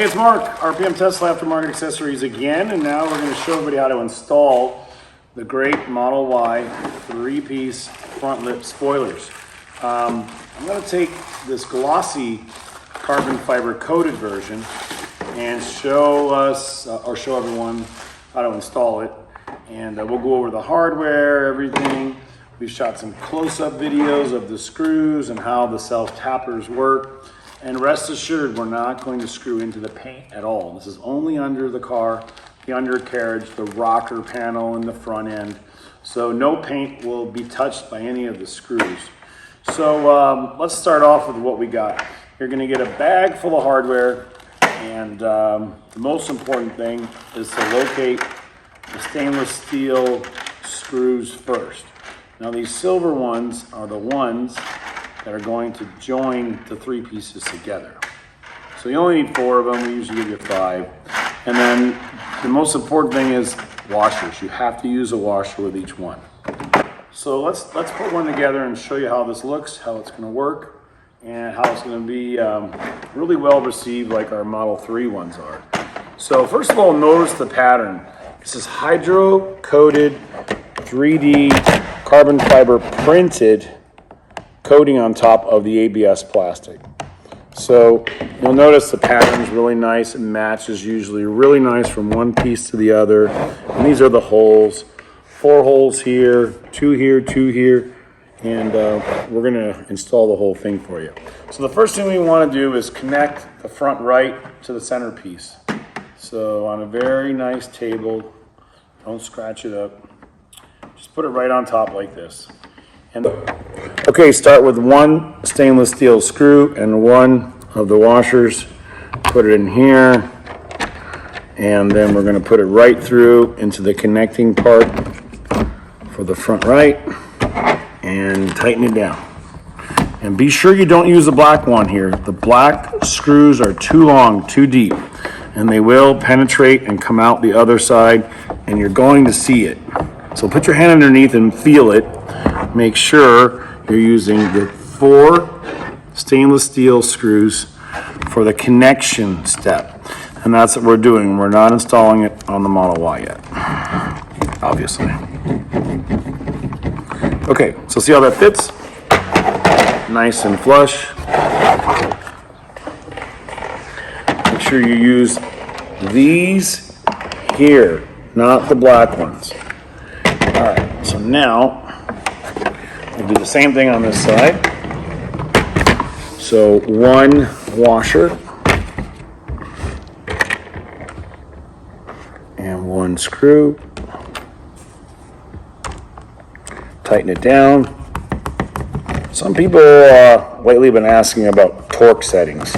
it's Mark, RPM Tesla Aftermarket Accessories again, and now we're going to show everybody how to install the great Model Y 3-piece front lip spoilers. I'm going to take this glossy carbon fiber coated version and show everyone how to install it, and we'll go over the hardware, everything. We've shot some close-up videos of the screws and how the self-tappers work. And rest assured, we're not going to screw into the paint at all. This is only under the car, the undercarriage, the rocker panel, and the front end. So no paint will be touched by any of the screws. So let's start off with what we got. You're gonna get a bag full of hardware, and the most important thing is to locate the stainless steel screws first. Now these silver ones are the ones that are going to join the 3 pieces together. So you only need 4 of them, we usually give you 5. And then the most important thing is washers. You have to use a washer with each one. So let's put one together and show you how this looks, how it's gonna work, and how it's gonna be really well received like our Model 3 ones are. So first of all, notice the pattern. This is hydro-coated 3D carbon fiber printed coating on top of the ABS plastic. So you'll notice the pattern's really nice. It matches usually really nice from one piece to the other. And these are the holes. 4 holes here, 2 here, 2 here. And we're gonna install the whole thing for you. So the first thing we wanna do is connect the front right to the centerpiece. So on a very nice table, don't scratch it up. Just put it right on top like this. And okay, start with 1 stainless steel screw and 1 of the washers. Put it in here, and then we're going to put it right through into the connecting part for the front right and tighten it down. And be sure you don't use the black one here. The black screws are too long, too deep, and they will penetrate and come out the other side, and you're going to see it. So put your hand underneath and feel it. Make sure you're using the 4 stainless steel screws for the connection step. And that's what we're doing. We're not installing it on the Model Y yet, obviously. Okay, so see how that fits? Nice and flush. Make sure you use these here, not the black ones. All right, so now we'll do the same thing on this side. So 1 washer and 1 screw. Tighten it down. Some people lately have been asking about torque settings.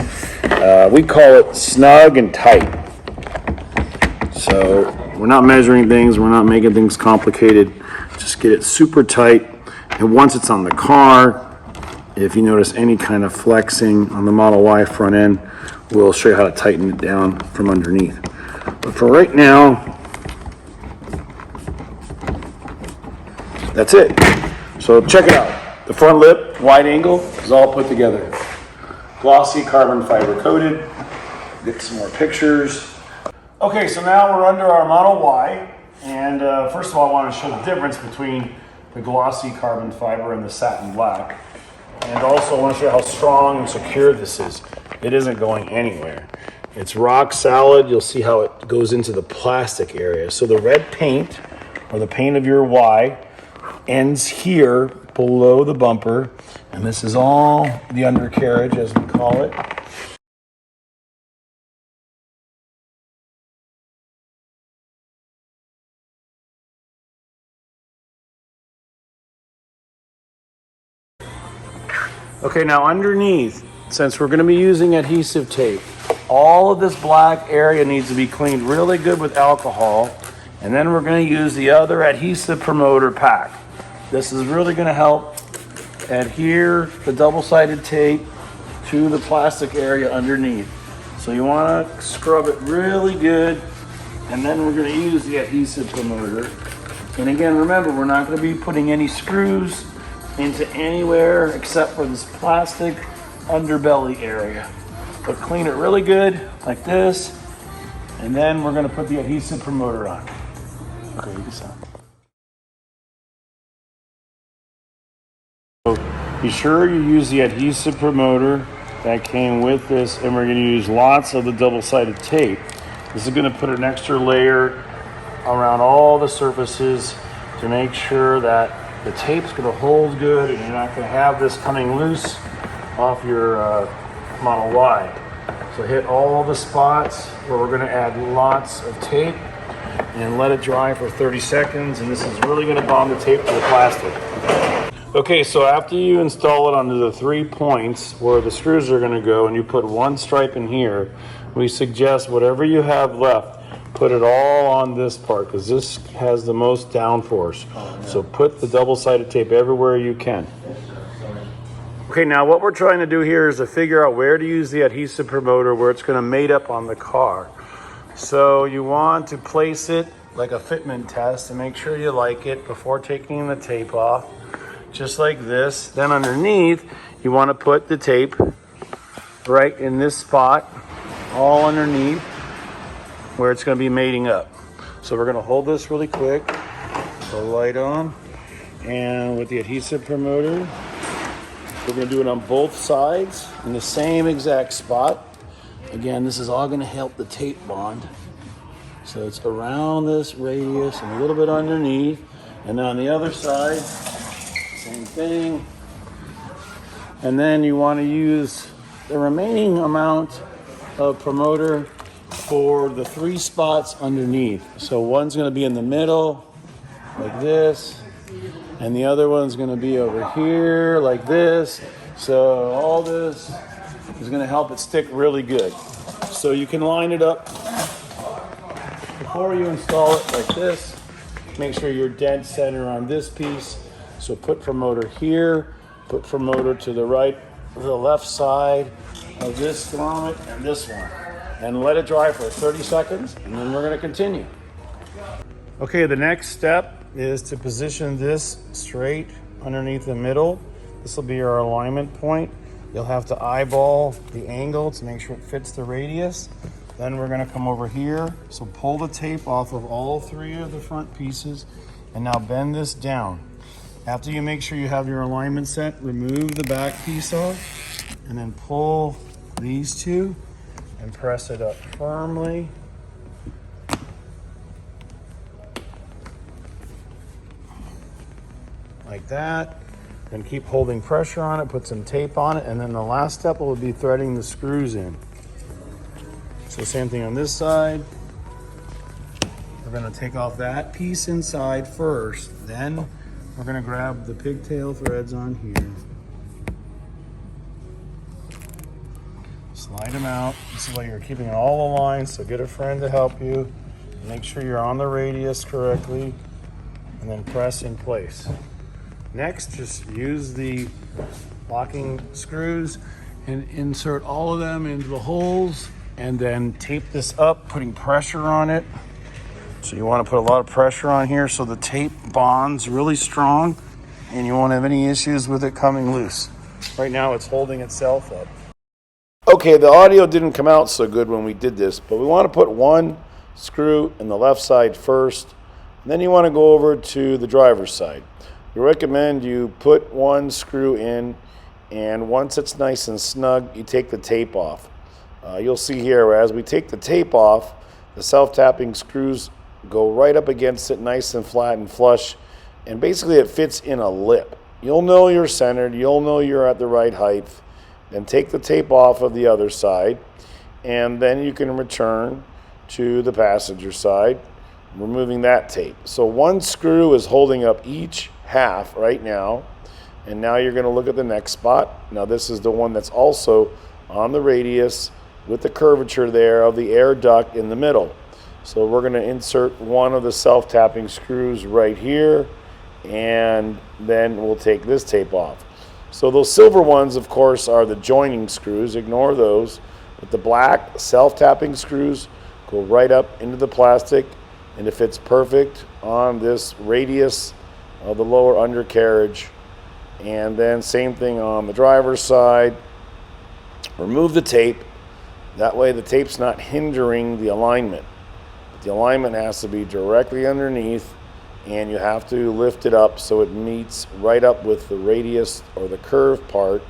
We call it snug and tight. So we're not measuring things, we're not making things complicated. Just get it super tight. And once it's on the car, if you notice any kind of flexing on the Model Y front end, we'll show you how to tighten it down from underneath. But for right now, that's it. So check it out. The front lip, wide angle, is all put together. Glossy carbon fiber coated. Get some more pictures. Okay, so now we're under our Model Y, and first of all I want to show the difference between the glossy carbon fiber and the satin black. And also I want to show you how strong and secure this is. It isn't going anywhere. It's rock solid. You'll see how it goes into the plastic area. So the red paint, or the paint of your Y, ends here below the bumper, and this is all the undercarriage, as we call it. Okay, now underneath, since we're going to be using adhesive tape, all of this black area needs to be cleaned really good with alcohol, and then we're going to use the other adhesive promoter pack. This is really going to help adhere the double-sided tape to the plastic area underneath. So you want to scrub it really good, and then we're going to use the adhesive promoter. And again, remember, we're not going to be putting any screws into anywhere except for this plastic underbelly area. but clean it really good, like this. And then we're gonna put the adhesive promoter on. Okay, you can stop. So be sure you use the adhesive promoter that came with this, and we're gonna use lots of the double-sided tape. This is gonna put an extra layer around all the surfaces to make sure that the tape's gonna hold good and you're not gonna have this coming loose off your Model Y. So hit all the spots where we're gonna add lots of tape and let it dry for 30 seconds, and this is really gonna bond the tape to the plastic. Okay, so after you install it onto the 3 points where the screws are gonna go and you put one stripe in here, we suggest whatever you have left, put it all on this part because this has the most downforce. So put the double-sided tape everywhere you can. Okay, now what we're trying to do here is to figure out where to use the adhesive promoter where it's going to mate up on the car. So you want to place it like a fitment test and make sure you like it before taking the tape off, just like this. Then underneath, you want to put the tape right in this spot, all underneath, where it's going to be mating up. So we're going to hold this really quick, the light on, and with the adhesive promoter, we're going to do it on both sides in the same exact spot. Again, this is all going to help the tape bond. So it's around this radius and a little bit underneath. And then on the other side, same thing. And then you want to use the remaining amount of promoter for the 3 spots underneath. So one's going to be in the middle, like this, and the other one's going to be over here, like this. So all this is going to help it stick really good. So you can line it up before you install it like this. Make sure you're dead center on this piece. So put promoter here, put promoter to the right, the left side of this grommet and this one. And let it dry for 30 seconds, and then we're gonna continue. Okay, the next step is to position this straight underneath the middle. This will be our alignment point. You'll have to eyeball the angle to make sure it fits the radius. Then we're gonna come over here. So pull the tape off of all 3 of the front pieces, and now bend this down. After you make sure you have your alignment set, remove the back piece off, and then pull these 2 and press it up firmly. Like that. Then keep holding pressure on it, put some tape on it, and then the last step will be threading the screws in. So same thing on this side. We're gonna take off that piece inside first, then we're gonna grab the pigtail threads on here. Slide them out. This is why you're keeping all aligned, so get a friend to help you. Make sure you're on the radius correctly, and then press in place. Next, just use the locking screws and insert all of them into the holes, and then tape this up, putting pressure on it. So you want to put a lot of pressure on here so the tape bonds really strong, and you won't have any issues with it coming loose. Right now it's holding itself up. Okay, the audio didn't come out so good when we did this, but we want to put one screw in the left side first, and then you want to go over to the driver's side. We recommend you put one screw in, and once it's nice and snug, you take the tape off. You'll see here, as we take the tape off, the self-tapping screws go right up against it, nice and flat and flush, and basically it fits in a lip. You'll know you're centered, you'll know you're at the right height. Then take the tape off of the other side, and then you can return to the passenger side, removing that tape. So one screw is holding up each half right now, and now you're going to look at the next spot. Now this is the one that's also on the radius with the curvature there of the air duct in the middle. So we're going to insert one of the self-tapping screws right here, and then we'll take this tape off. So those silver ones, of course, are the joining screws. Ignore those. But the black self-tapping screws go right up into the plastic, and it fits perfect on this radius of the lower undercarriage. And then same thing on the driver's side. Remove the tape, That way the tape's not hindering the alignment. The alignment has to be directly underneath, and you have to lift it up so it meets right up with the radius or the curved part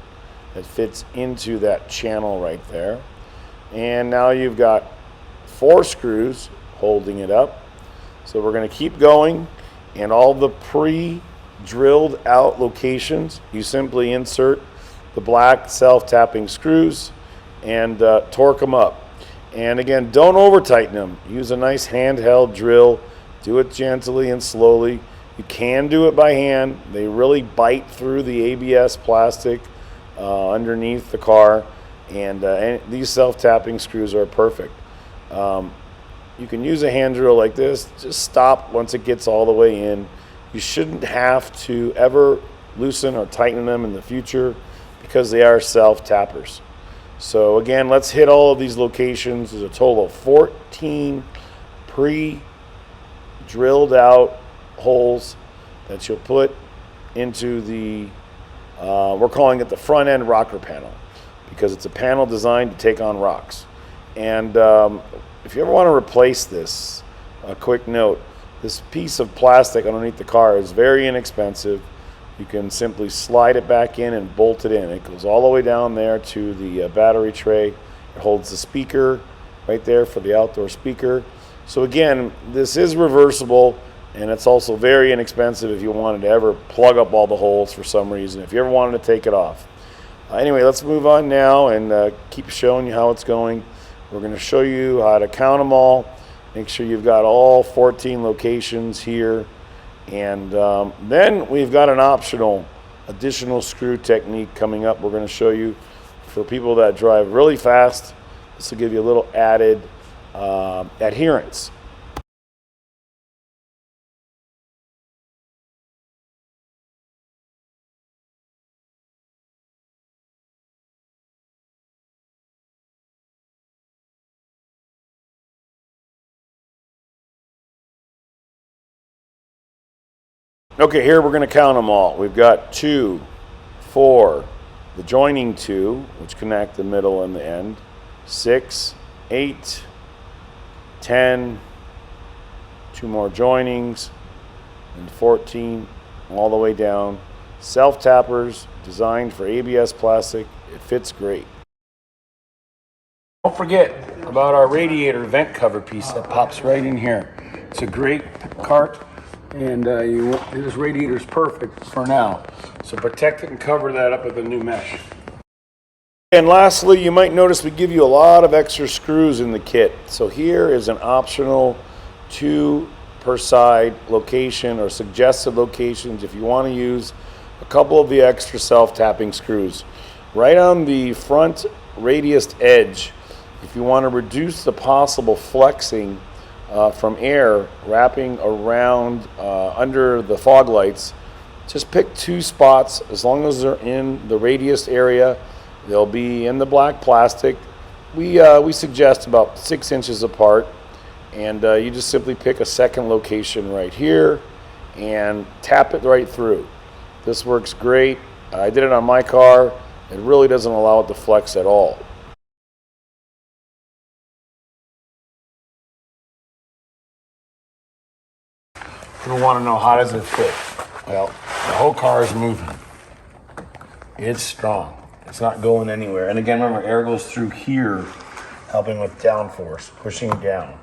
that fits into that channel right there. And now you've got 4 screws holding it up. So we're going to keep going, and all the pre-drilled out locations, you simply insert the black self-tapping screws and torque them up. And again, don't over tighten them. Use a nice handheld drill. Do it gently and slowly. You can do it by hand. They really bite through the ABS plastic underneath the car, and these self-tapping screws are perfect. You can use a hand drill like this. Just stop once it gets all the way in. You shouldn't have to ever loosen or tighten them in the future because they are self-tappers. So again, let's hit all of these locations. There's a total of 14 pre-drilled out holes that you'll put into the, we're calling it the front end rocker panel, because it's a panel designed to take on rocks. And if you ever want to replace this, a quick note, this piece of plastic underneath the car is very inexpensive. You can simply slide it back in and bolt it in. It goes all the way down there to the battery tray. It holds the speaker right there for the outdoor speaker. So again, this is reversible, and it's also very inexpensive if you wanted to ever plug up all the holes for some reason, if you ever wanted to take it off. Anyway, let's move on now and keep showing you how it's going. We're going to show you how to count them all. Make sure you've got all 14 locations here. And then we've got an optional additional screw technique coming up. We're going to show you for people that drive really fast. This will give you a little added adherence. Okay, here we're going to count them all. We've got 2, 4, the joining 2, which connect the middle and the end, 6, 8, 10, 2 more joinings, and 14, all the way down. Self-tappers, designed for ABS plastic. It fits great. Don't forget about our radiator vent cover piece that pops right in here. It's a great cart. And this radiator is perfect for now. So protect it and cover that up with a new mesh. And lastly, you might notice we give you a lot of extra screws in the kit. So here is an optional 2 per side location, or suggested locations if you want to use a couple of the extra self-tapping screws. Right on the front radius edge, if you want to reduce the possible flexing from air wrapping around under the fog lights, just pick 2 spots. As long as they're in the radius area, they'll be in the black plastic. We suggest about 6 inches apart, and you just simply pick a second location right here and tap it right through. This works great. I did it on my car. It really doesn't allow it to flex at all. You'll want to know, how does it fit? Well, the whole car is moving. It's strong. It's not going anywhere. And again, remember, air goes through here, helping with downforce, pushing it down.